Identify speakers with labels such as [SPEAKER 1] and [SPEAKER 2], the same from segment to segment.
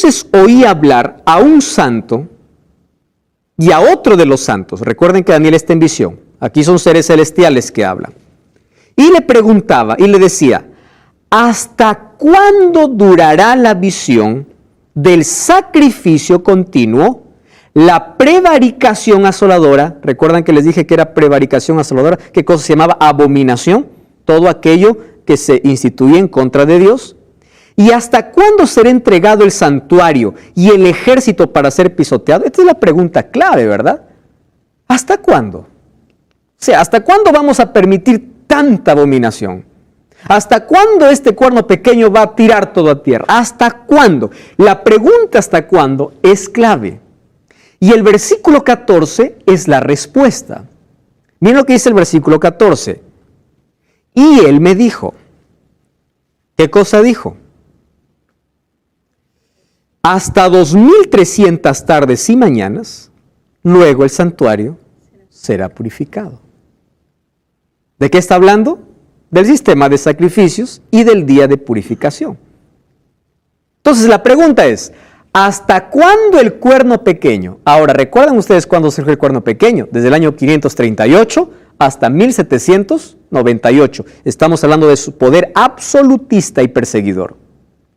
[SPEAKER 1] Entonces oí hablar a un santo y a otro de los santos. Recuerden que Daniel está en visión. Aquí son seres celestiales que hablan. Y le preguntaba y le decía, ¿hasta cuándo durará la visión del sacrificio continuo, la prevaricación asoladora? Recuerdan que les dije que era prevaricación asoladora. ¿Qué cosa se llamaba? Abominación. Todo aquello que se instituye en contra de Dios. ¿Y hasta cuándo será entregado el santuario y el ejército para ser pisoteado? Esta es la pregunta clave, ¿verdad? ¿Hasta cuándo? O sea, ¿hasta cuándo vamos a permitir tanta abominación? ¿Hasta cuándo este cuerno pequeño va a tirar todo a tierra? ¿Hasta cuándo? La pregunta ¿hasta cuándo? Es clave. Y el versículo 14 es la respuesta. Miren lo que dice el versículo 14. Y él me dijo, ¿qué cosa dijo? Hasta 2300 tardes y mañanas, luego el santuario será purificado. ¿De qué está hablando? Del sistema de sacrificios y del día de purificación. Entonces la pregunta es, ¿hasta cuándo el cuerno pequeño? Ahora, ¿recuerdan ustedes cuándo surgió el cuerno pequeño? Desde el año 538 hasta 1798. Estamos hablando de su poder absolutista y perseguidor.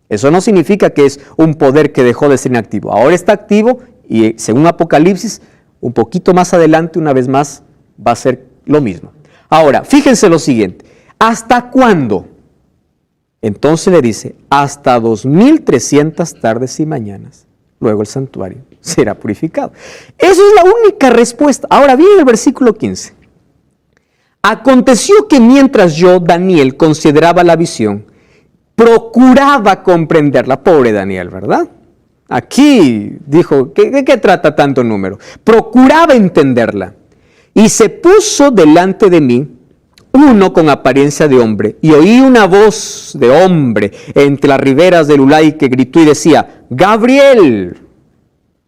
[SPEAKER 1] Eso no significa que es un poder que dejó de ser inactivo. Ahora está activo y según Apocalipsis, un poquito más adelante, una vez más, va a ser lo mismo. Ahora, fíjense lo siguiente. ¿Hasta cuándo? Entonces le dice, hasta 2300 tardes y mañanas. Luego el santuario será purificado. Esa es la única respuesta. Ahora viene el versículo 15. Aconteció que mientras yo, Daniel, consideraba la visión, procuraba comprenderla. Pobre Daniel, ¿verdad? Aquí dijo, ¿de qué trata tanto número? Procuraba entenderla. Y se puso delante de mí uno con apariencia de hombre, y oí una voz de hombre entre las riberas del Ulai que gritó y decía, Gabriel,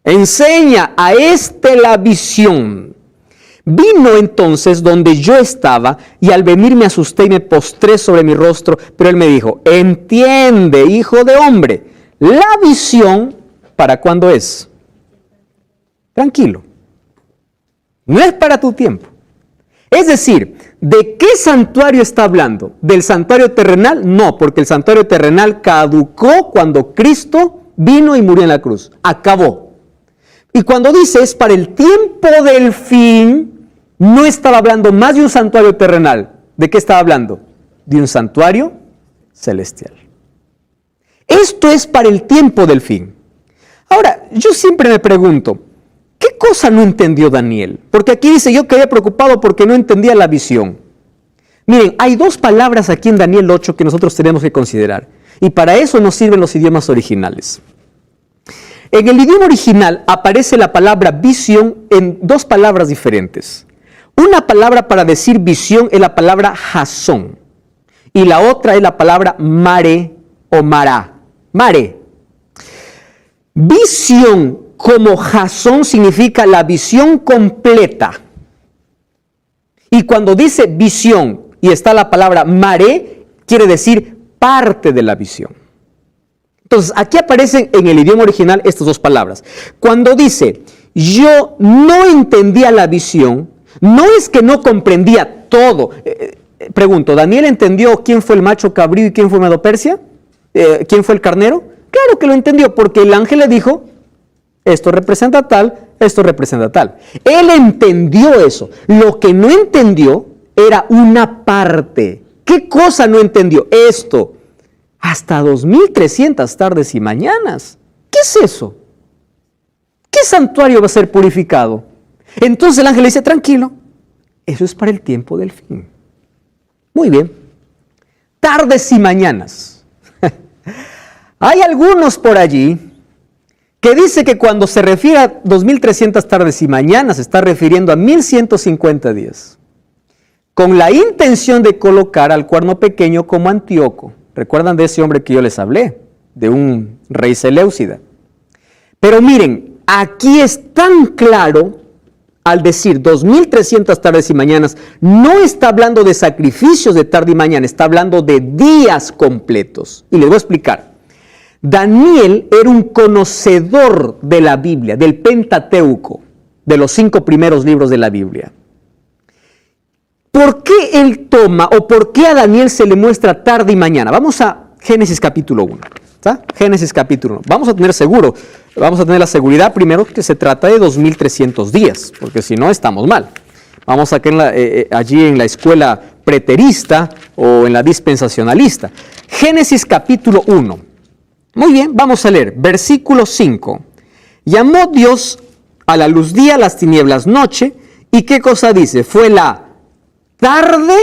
[SPEAKER 1] enseña a este la visión. Vino entonces donde yo estaba, y al venir me asusté y me postré sobre mi rostro, pero él me dijo, entiende, hijo de hombre, la visión, ¿para cuándo es? Tranquilo, no es para tu tiempo. Es decir, ¿de qué santuario está hablando? ¿Del santuario terrenal? No, porque el santuario terrenal caducó cuando Cristo vino y murió en la cruz. Acabó. Y cuando dice es para el tiempo del fin, no estaba hablando más de un santuario terrenal. ¿De qué estaba hablando? De un santuario celestial. Esto es para el tiempo del fin. Ahora, yo siempre me pregunto, ¿qué cosa no entendió Daniel? Porque aquí dice, yo quedé preocupado porque no entendía la visión. Miren, hay dos palabras aquí en Daniel 8 que nosotros tenemos que considerar. Y para eso nos sirven los idiomas originales. En el idioma original aparece la palabra visión en dos palabras diferentes. Una palabra para decir visión es la palabra jasón. Y la otra es la palabra mare o mará. Mare. Visión como jasón significa la visión completa. Y cuando dice visión y está la palabra mare, quiere decir parte de la visión. Entonces, aquí aparecen en el idioma original estas dos palabras. Cuando dice, yo no entendía la visión, no es que no comprendía todo. Pregunto, ¿Daniel entendió quién fue el macho cabrío y quién fue Medo-Persia? ¿Quién fue el carnero? Claro que lo entendió, porque el ángel le dijo, esto representa tal, esto representa tal. Él entendió eso. Lo que no entendió era una parte. ¿Qué cosa no entendió? Esto. Hasta 2300 tardes y mañanas. ¿Qué es eso? ¿Qué santuario va a ser purificado? Entonces el ángel le dice, tranquilo, eso es para el tiempo del fin. Muy bien. Tardes y mañanas. Hay algunos por allí que dice que cuando se refiere a 2300 tardes y mañanas se está refiriendo a 1150 días, con la intención de colocar al cuerno pequeño como Antíoco. ¿Recuerdan de ese hombre que yo les hablé? De un rey Seleucida. Pero miren, aquí es tan claro, al decir 2300 tardes y mañanas, no está hablando de sacrificios de tarde y mañana, está hablando de días completos. Y les voy a explicar. Daniel era un conocedor de la Biblia, del Pentateuco, de los 5 primeros libros de la Biblia. ¿Por qué él toma o por qué a Daniel se le muestra tarde y mañana? Vamos a Génesis capítulo 1. ¿Está? Génesis capítulo 1. Vamos a tener la seguridad primero que se trata de 2300 días, porque si no estamos mal. Vamos a que allí en la escuela preterista o en la dispensacionalista. Génesis capítulo 1. Muy bien, vamos a leer. Versículo 5. Llamó Dios a la luz día, a las tinieblas noche. ¿Y qué cosa dice? Fue la tarde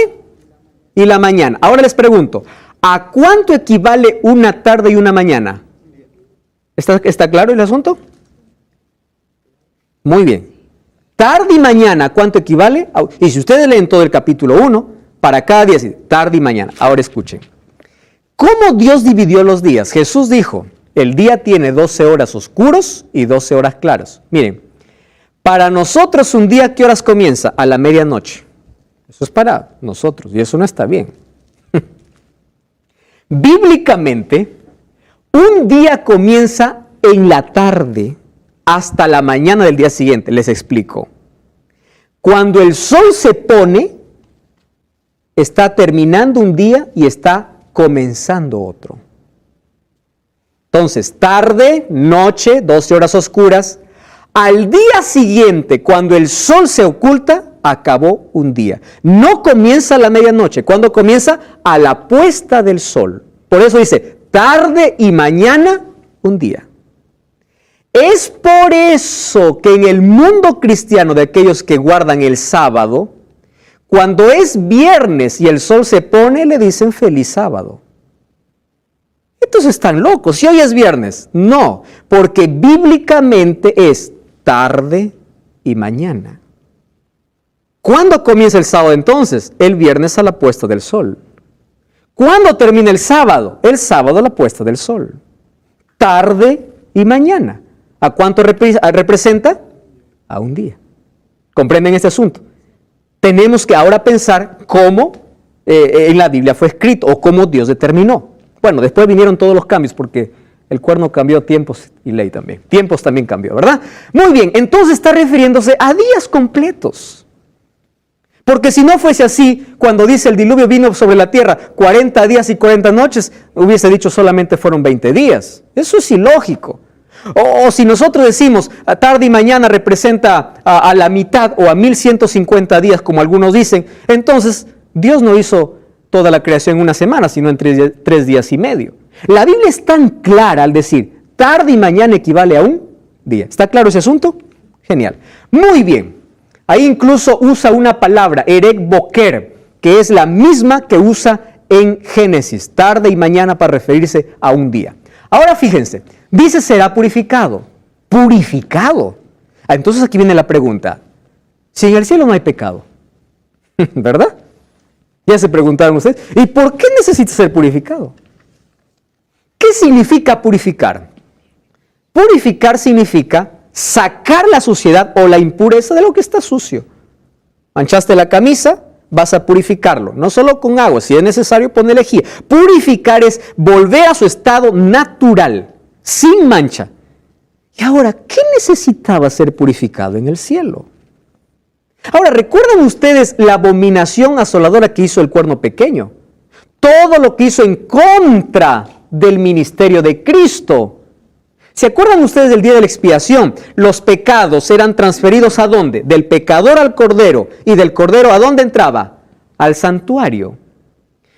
[SPEAKER 1] y la mañana. Ahora les pregunto, ¿a cuánto equivale una tarde y una mañana? ¿Está claro el asunto? Muy bien. Tarde y mañana, ¿cuánto equivale? Y si ustedes leen todo el capítulo 1, para cada día, tarde y mañana. Ahora escuchen. ¿Cómo Dios dividió los días? Jesús dijo, el día tiene 12 horas oscuros y 12 horas claros. Miren, para nosotros un día, ¿qué horas comienza? A la medianoche. Eso es para nosotros y eso no está bien. Bíblicamente, un día comienza en la tarde hasta la mañana del día siguiente. Les explico. Cuando el sol se pone, está terminando un día y está comenzando otro. Entonces, tarde, noche, 12 horas oscuras. Al día siguiente, cuando el sol se oculta, acabó un día. No comienza a la medianoche. ¿Cuándo comienza? A la puesta del sol. Por eso dice, tarde y mañana, un día. Es por eso que en el mundo cristiano de aquellos que guardan el sábado, cuando es viernes y el sol se pone, le dicen feliz sábado. Entonces están locos. Si hoy es viernes, no, porque bíblicamente es tarde y mañana. ¿Cuándo comienza el sábado entonces? El viernes a la puesta del sol. ¿Cuándo termina el sábado? El sábado a la puesta del sol. Tarde y mañana. ¿A cuánto representa? A un día. ¿Comprenden este asunto? Tenemos que ahora pensar cómo en la Biblia fue escrito o cómo Dios determinó. Bueno, después vinieron todos los cambios porque el cuerno cambió tiempos y ley también. Tiempos también cambió, ¿verdad? Muy bien, entonces está refiriéndose a días completos. Porque si no fuese así, cuando dice el diluvio vino sobre la tierra 40 días y 40 noches, hubiese dicho solamente fueron 20 días. Eso es ilógico. O si nosotros decimos tarde y mañana representa a la mitad o a 1150 días, como algunos dicen, entonces Dios no hizo toda la creación en una semana, sino en 3 días y medio. La Biblia es tan clara al decir tarde y mañana equivale a un día. ¿Está claro ese asunto? Genial. Muy bien. Ahí incluso usa una palabra, erek boker, que es la misma que usa en Génesis, tarde y mañana para referirse a un día. Ahora fíjense, dice será purificado. Purificado. Entonces aquí viene la pregunta, si en el cielo no hay pecado, ¿verdad? Ya se preguntaron ustedes, ¿y por qué necesita ser purificado? ¿Qué significa purificar? Purificar significa sacar la suciedad o la impureza de lo que está sucio. Manchaste la camisa, vas a purificarlo. No solo con agua, si es necesario pon lejía. Purificar es volver a su estado natural, sin mancha. Y ahora, ¿qué necesitaba ser purificado en el cielo? Ahora, ¿recuerdan ustedes la abominación asoladora que hizo el cuerno pequeño? Todo lo que hizo en contra del ministerio de Cristo. ¿Se acuerdan ustedes del día de la expiación? Los pecados eran transferidos ¿a dónde? Del pecador al cordero. ¿Y del cordero a dónde entraba? Al santuario.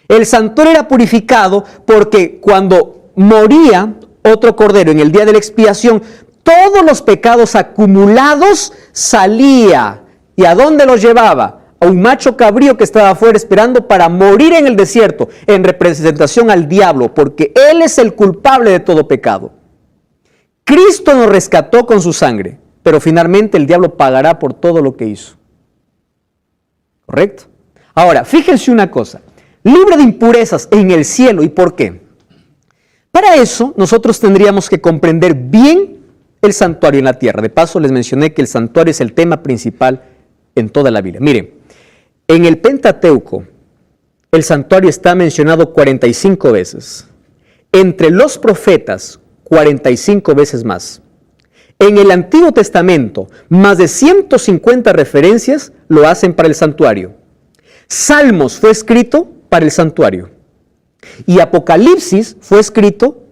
[SPEAKER 1] El santuario era purificado porque cuando moría otro cordero en el día de la expiación, todos los pecados acumulados salía. ¿Y a dónde los llevaba? A un macho cabrío que estaba afuera esperando para morir en el desierto, en representación al diablo, porque él es el culpable de todo pecado. Cristo nos rescató con su sangre, pero finalmente el diablo pagará por todo lo que hizo. ¿Correcto? Ahora, fíjense una cosa, libre de impurezas en el cielo, ¿y por qué? Para eso, nosotros tendríamos que comprender bien el santuario en la tierra. De paso, les mencioné que el santuario es el tema principal en toda la Biblia. Miren, en el Pentateuco, el santuario está mencionado 45 veces. Entre los profetas, 45 veces más. En el Antiguo Testamento, más de 150 referencias lo hacen para el santuario. Salmos fue escrito para el santuario. Y Apocalipsis fue escrito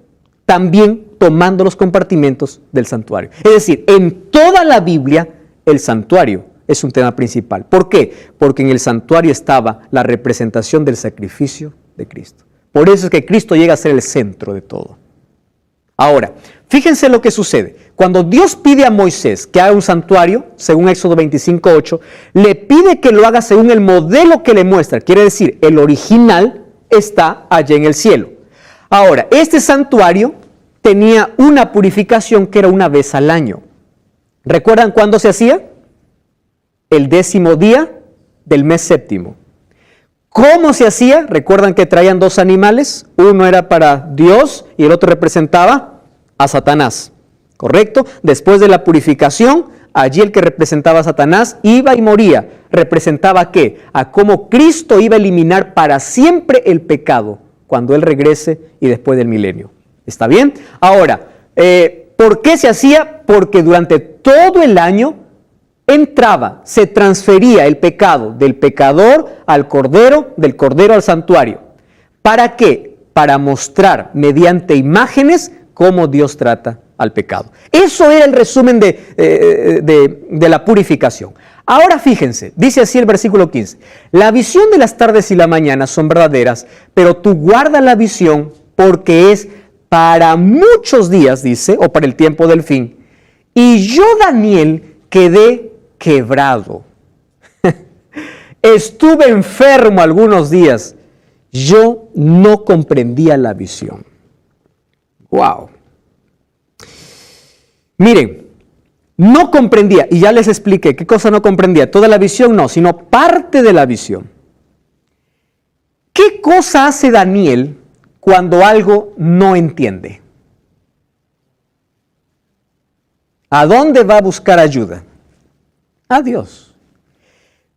[SPEAKER 1] también tomando los compartimentos del santuario. Es decir, en toda la Biblia, el santuario es un tema principal. ¿Por qué? Porque en el santuario estaba la representación del sacrificio de Cristo. Por eso es que Cristo llega a ser el centro de todo. Ahora, fíjense lo que sucede. Cuando Dios pide a Moisés que haga un santuario, según Éxodo 25:8, le pide que lo haga según el modelo que le muestra. Quiere decir, el original está allá en el cielo. Ahora, este santuario tenía una purificación que era una vez al año. ¿Recuerdan cuándo se hacía? El 10º día del mes séptimo. ¿Cómo se hacía? ¿Recuerdan que traían 2 animales? Uno era para Dios y el otro representaba a Satanás. ¿Correcto? Después de la purificación, allí el que representaba a Satanás iba y moría. ¿Representaba a qué? A cómo Cristo iba a eliminar para siempre el pecado cuando Él regrese y después del milenio. ¿Está bien? Ahora, ¿por qué se hacía? Porque durante todo el año entraba, se transfería el pecado del pecador al cordero, del cordero al santuario. ¿Para qué? Para mostrar mediante imágenes cómo Dios trata al pecado. Eso era el resumen de la purificación. Ahora fíjense, dice así el versículo 15. La visión de las tardes y la mañana son verdaderas, pero tú guarda la visión porque es para muchos días, dice, o para el tiempo del fin. Y yo, Daniel, quedé quebrado. Estuve enfermo algunos días. Yo no comprendía la visión. Wow. Miren, no comprendía, y ya les expliqué qué cosa no comprendía. Toda la visión no, sino parte de la visión. ¿Qué cosa hace Daniel cuando algo no entiende? ¿A dónde va a buscar ayuda? A Dios.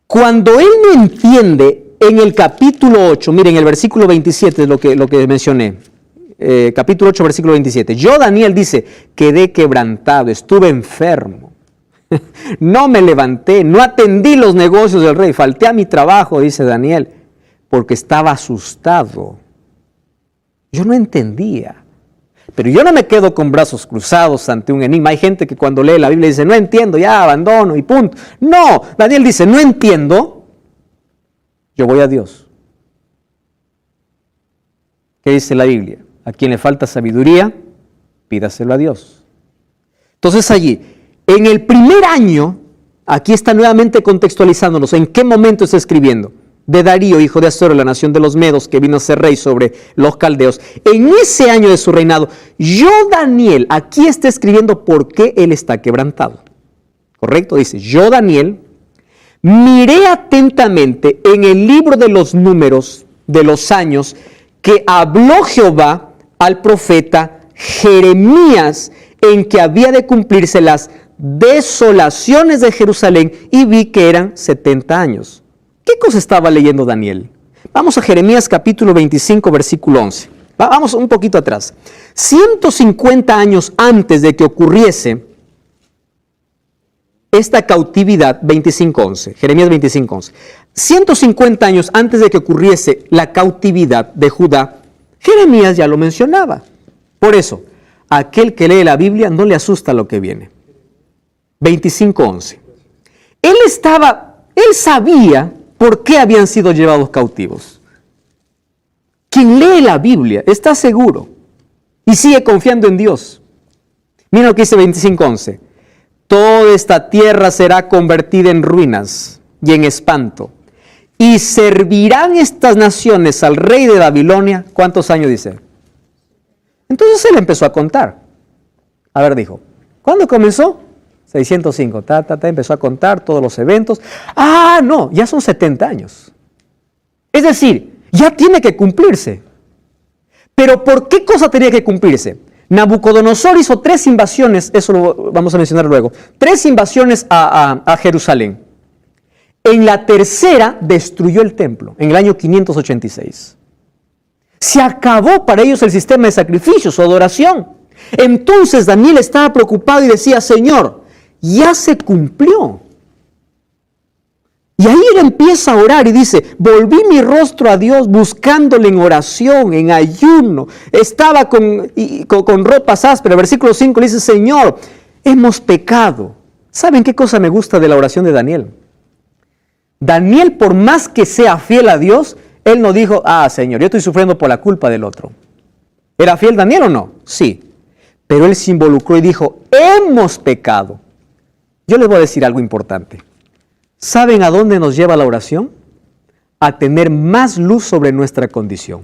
[SPEAKER 1] Cuando él no entiende, en el capítulo 8, miren, el versículo 27 es lo que mencioné. Capítulo 8, versículo 27. Yo, Daniel, dice, quedé quebrantado, estuve enfermo. No me levanté, no atendí los negocios del rey, falté a mi trabajo, dice Daniel, porque estaba asustado. Yo no entendía. Pero yo no me quedo con brazos cruzados ante un enigma. Hay gente que cuando lee la Biblia dice, no entiendo, ya abandono y punto. No, Daniel dice, no entiendo, yo voy a Dios. ¿Qué dice la Biblia? A quien le falta sabiduría, pídaselo a Dios. Entonces allí, en el primer año, aquí está nuevamente contextualizándonos, ¿en qué momento está escribiendo? De Darío, hijo de Azor, la nación de los Medos, que vino a ser rey sobre los caldeos. En ese año de su reinado, yo, Daniel, aquí está escribiendo por qué él está quebrantado. ¿Correcto? Dice, yo, Daniel, miré atentamente en el libro de los números de los años que habló Jehová al profeta Jeremías, en que había de cumplirse las desolaciones de Jerusalén, y vi que eran 70 años. ¿Qué cosa estaba leyendo Daniel? Vamos a Jeremías capítulo 25, versículo 11. Vamos un poquito atrás. 150 años antes de que ocurriese esta cautividad, 25:11, Jeremías 25:11. 150 años antes de que ocurriese la cautividad de Judá, Jeremías ya lo mencionaba. Por eso, a aquel que lee la Biblia no le asusta lo que viene. 25:11. Él sabía por qué habían sido llevados cautivos. Quien lee la Biblia está seguro y sigue confiando en Dios. Mira lo que dice 25:11. Toda esta tierra será convertida en ruinas y en espanto. Y servirán estas naciones al rey de Babilonia. ¿Cuántos años dice? Entonces él empezó a contar. A ver, dijo, ¿cuándo comenzó? 605, empezó a contar todos los eventos. Ah, no, ya son 70 años. Es decir, ya tiene que cumplirse. Pero ¿por qué cosa tenía que cumplirse? Nabucodonosor hizo 3 invasiones, eso lo vamos a mencionar luego, 3 invasiones a Jerusalén. En la tercera destruyó el templo, en el año 586. Se acabó para ellos el sistema de sacrificios o adoración. Entonces Daniel estaba preocupado y decía, Señor, ya se cumplió. Y ahí él empieza a orar y dice, volví mi rostro a Dios buscándole en oración, en ayuno. Estaba con ropas ásperas. Versículo 5 le dice, Señor, hemos pecado. ¿Saben qué cosa me gusta de la oración de Daniel? Daniel, por más que sea fiel a Dios, él no dijo, Señor, yo estoy sufriendo por la culpa del otro. ¿Era fiel Daniel o no? Sí. Pero él se involucró y dijo, hemos pecado. Yo les voy a decir algo importante. ¿Saben a dónde nos lleva la oración? A tener más luz sobre nuestra condición.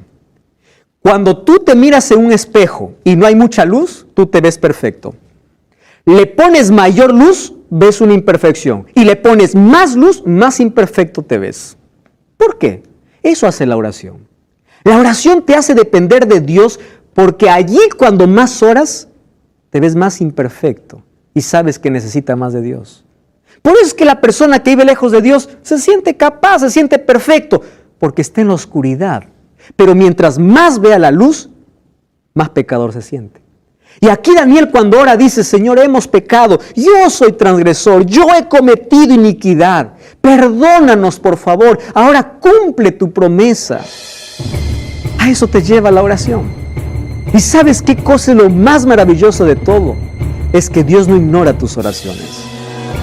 [SPEAKER 1] Cuando tú te miras en un espejo y no hay mucha luz, tú te ves perfecto. Le pones mayor luz, ves una imperfección. Y le pones más luz, más imperfecto te ves. ¿Por qué? Eso hace la oración. La oración te hace depender de Dios porque allí cuando más oras, te ves más imperfecto y sabes que necesita más de Dios. Por eso es que la persona que vive lejos de Dios se siente capaz, se siente perfecto, porque está en la oscuridad. Pero mientras más vea la luz, más pecador se siente. Y aquí Daniel cuando ora dice, Señor, hemos pecado, yo soy transgresor, yo he cometido iniquidad, perdónanos por favor, ahora cumple tu promesa. A eso te lleva la oración. ¿Y sabes qué cosa es lo más maravilloso de todo? Es que Dios no ignora tus oraciones.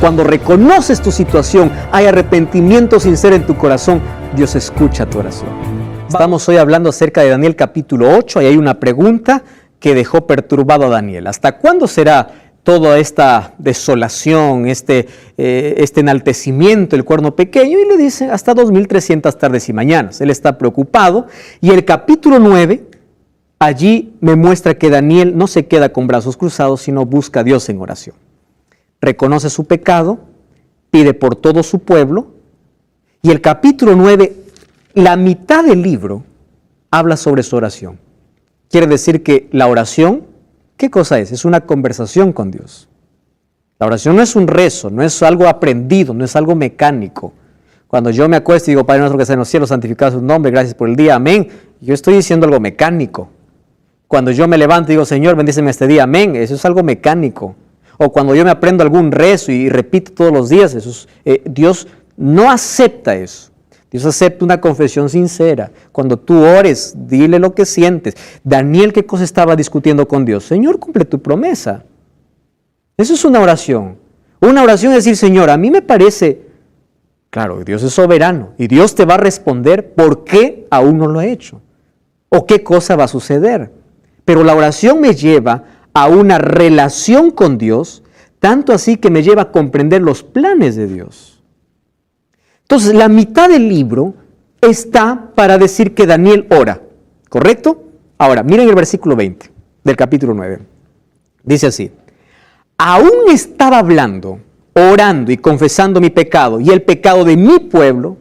[SPEAKER 1] Cuando reconoces tu situación, hay arrepentimiento sincero en tu corazón, Dios escucha tu oración. Estamos hoy hablando acerca de Daniel capítulo 8 y hay una pregunta que dejó perturbado a Daniel. ¿Hasta cuándo será toda esta desolación, este enaltecimiento, el cuerno pequeño? Y le dice, hasta 2300 tardes y mañanas. Él está preocupado y el capítulo 9, allí me muestra que Daniel no se queda con brazos cruzados, sino busca a Dios en oración. Reconoce su pecado, pide por todo su pueblo, y el capítulo 9, la mitad del libro, habla sobre su oración. Quiere decir que la oración, ¿qué cosa es? Es una conversación con Dios. La oración no es un rezo, no es algo aprendido, no es algo mecánico. Cuando yo me acuesto y digo, Padre nuestro que estás en los cielos, santificado sea tu nombre, gracias por el día, amén. Yo estoy diciendo algo mecánico. Cuando yo me levanto y digo, Señor, bendíceme este día, amén, eso es algo mecánico. O cuando yo me aprendo algún rezo y repito todos los días, Dios no acepta eso. Dios acepta una confesión sincera. Cuando tú ores, dile lo que sientes. Daniel, ¿qué cosa estaba discutiendo con Dios? Señor, cumple tu promesa. Eso es una oración. Una oración es decir, Señor, a mí me parece, claro, Dios es soberano y Dios te va a responder por qué aún no lo ha hecho o qué cosa va a suceder. Pero la oración me lleva a una relación con Dios, tanto así que me lleva a comprender los planes de Dios. Entonces, la mitad del libro está para decir que Daniel ora, ¿correcto? Ahora, miren el versículo 20 del capítulo 9. Dice así, aún estaba hablando, orando y confesando mi pecado y el pecado de mi pueblo.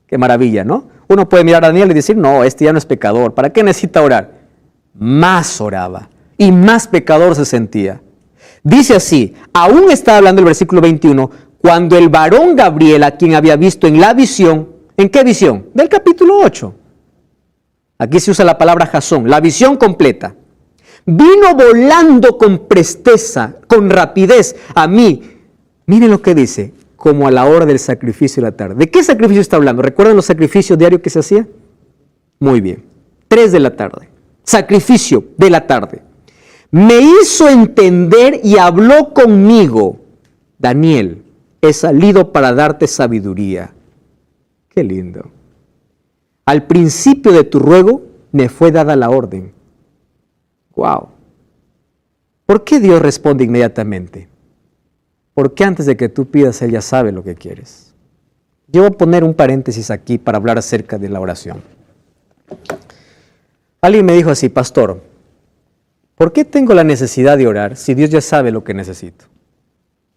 [SPEAKER 1] Qué maravilla, ¿no? Uno puede mirar a Daniel y decir, no, este ya no es pecador, ¿para qué necesita orar? Más oraba y más pecador se sentía. Dice así, aún está hablando el versículo 21, cuando el varón Gabriel, a quien había visto en la visión, ¿en qué visión? Del capítulo 8. Aquí se usa la palabra jasón, la visión completa. Vino volando con presteza, con rapidez a mí. Miren lo que dice, como a la hora del sacrificio de la tarde. ¿De qué sacrificio está hablando? ¿Recuerdan los sacrificios diarios que se hacían? Muy bien, 3 de la tarde. Sacrificio de la tarde. Me hizo entender y habló conmigo. Daniel, he salido para darte sabiduría. Qué lindo. Al principio de tu ruego me fue dada la orden. Wow. ¿Por qué Dios responde inmediatamente? Porque antes de que tú pidas, Él ya sabe lo que quieres. Yo voy a poner un paréntesis aquí para hablar acerca de la oración. Alguien me dijo así, pastor, ¿por qué tengo la necesidad de orar si Dios ya sabe lo que necesito?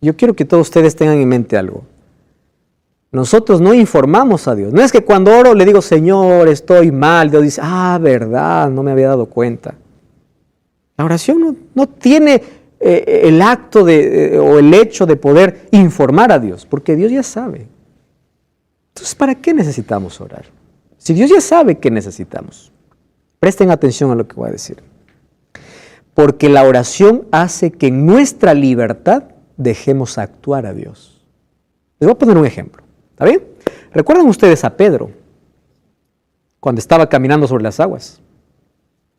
[SPEAKER 1] Yo quiero que todos ustedes tengan en mente algo. Nosotros no informamos a Dios. No es que cuando oro le digo, Señor, estoy mal. Dios dice, verdad, no me había dado cuenta. La oración no tiene el acto o el hecho de poder informar a Dios, porque Dios ya sabe. Entonces, ¿para qué necesitamos orar? Si Dios ya sabe qué necesitamos. Presten atención a lo que voy a decir. Porque la oración hace que en nuestra libertad dejemos actuar a Dios. Les voy a poner un ejemplo. ¿Está bien? ¿Recuerdan ustedes a Pedro cuando estaba caminando sobre las aguas?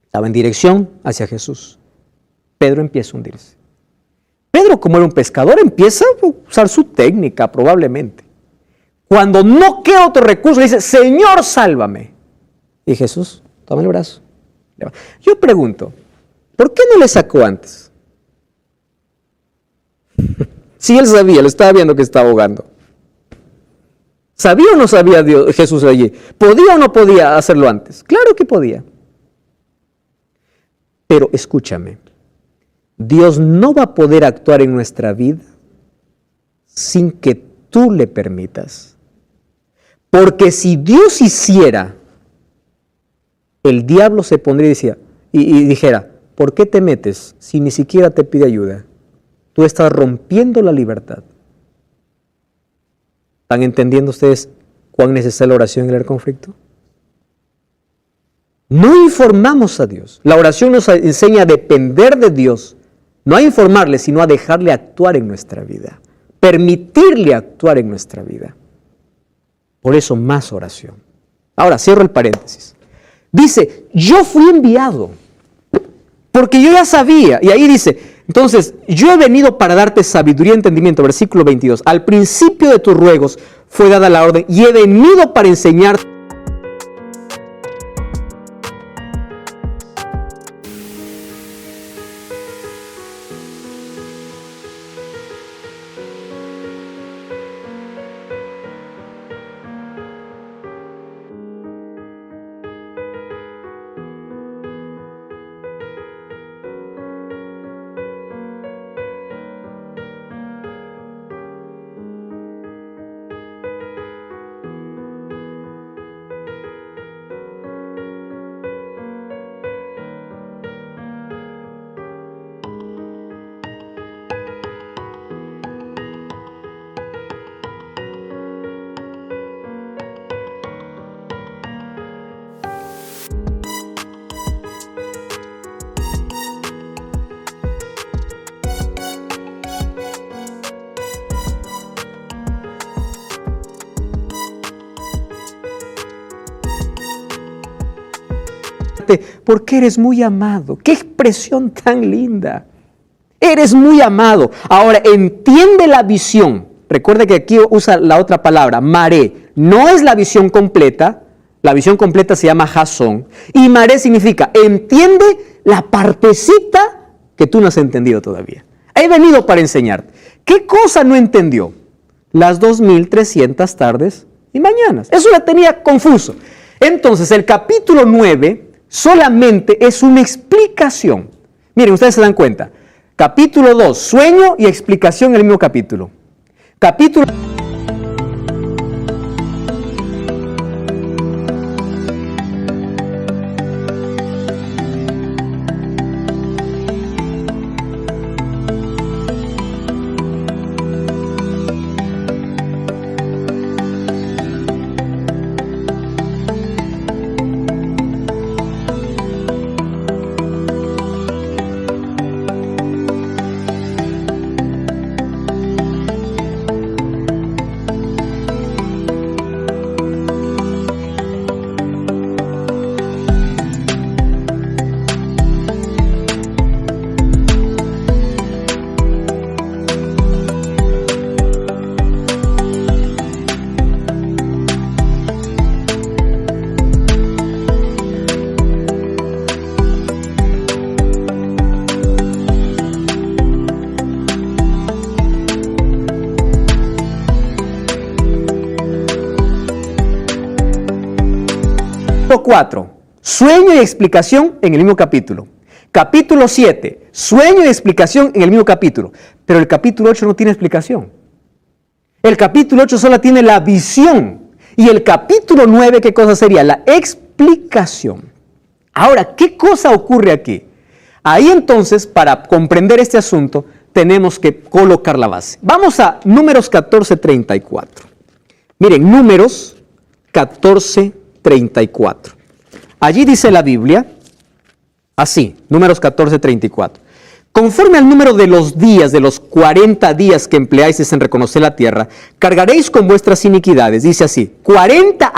[SPEAKER 1] Estaba en dirección hacia Jesús. Pedro empieza a hundirse. Pedro, como era un pescador, empieza a usar su técnica probablemente. Cuando no queda otro recurso, dice, Señor, sálvame. Y Jesús, toma el brazo. Yo pregunto, ¿por qué no le sacó antes? Si él sabía, lo estaba viendo que estaba ahogando. ¿Sabía o no sabía Jesús allí? ¿Podía o no podía hacerlo antes? Claro que podía. Pero escúchame, Dios no va a poder actuar en nuestra vida sin que tú le permitas. Porque si Dios hiciera, el diablo se pondría y dijera, ¿por qué te metes si ni siquiera te pide ayuda? Tú estás rompiendo la libertad. ¿Están entendiendo ustedes cuán necesaria la oración en el conflicto? No informamos a Dios. La oración nos enseña a depender de Dios, no a informarle, sino a dejarle actuar en nuestra vida, permitirle actuar en nuestra vida. Por eso más oración. Ahora, cierro el paréntesis. Dice, yo fui enviado, porque yo ya sabía, y ahí dice, entonces, yo he venido para darte sabiduría y entendimiento, versículo 22. Al principio de tus ruegos fue dada la orden, y he venido para enseñarte. Porque eres muy amado. ¡Qué expresión tan linda! Eres muy amado. Ahora, entiende la visión. Recuerda que aquí usa la otra palabra, maré. No es la visión completa. La visión completa se llama jasón. Y maré significa, entiende la partecita que tú no has entendido todavía. He venido para enseñarte. ¿Qué cosa no entendió? Las 2300 tardes y mañanas. Eso la tenía confuso. Entonces, el capítulo 9 solamente es una explicación. Miren, ustedes se dan cuenta. Capítulo 2, sueño y explicación en el mismo capítulo. Capítulo Capítulo 4, sueño y explicación en el mismo capítulo. Capítulo 7, sueño y explicación en el mismo capítulo. Pero el capítulo 8 no tiene explicación. El capítulo 8 solo tiene la visión. Y el capítulo 9, ¿qué cosa sería? La explicación. Ahora, ¿qué cosa ocurre aquí? Ahí entonces, para comprender este asunto, tenemos que colocar la base. Vamos a Números 14:34. Miren, Números 14:34. Allí dice la Biblia, Así, Números 14:34. Conforme al número de los días, de los 40 días que empleáis en reconocer la tierra, cargaréis con vuestras iniquidades. Dice así, 40 años.